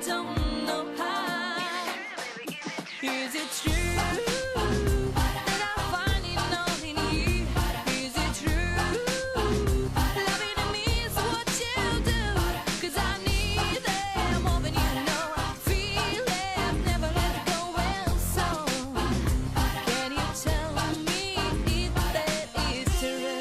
don't know how. Is it true that I find it all in you? Is it true? Loving me is what you do. 'Cause I need it more than you know. I feel it, I've never let go. Well, so can you tell me if that is true?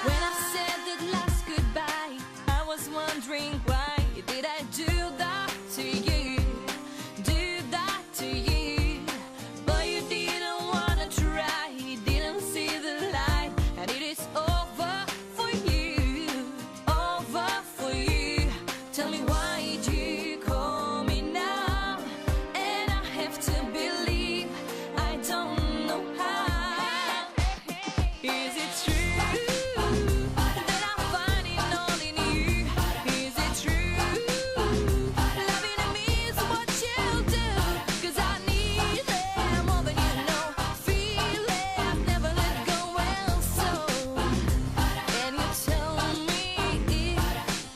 When I said that last goodbye, I was wondering why did I do that to you? Do that to you? But you didn't wanna try, you didn't see the light, and it is over for you, over for you. Tell me why did you call me now? And I have to believe I don't know how. Is it true that I find it all in you? Is it true? Loving me is what you do. 'Cause I need it more than you know. Feel it, I've never let go. Well, so can you tell me if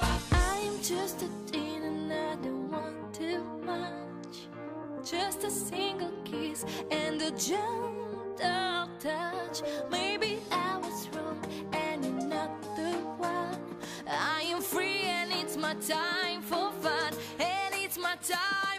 I'm just a teen and I don't want too much? Just a single kiss and a gentle touch. Maybe I was wrong and you're not the one. I am free and it's my time for fun, and it's my time.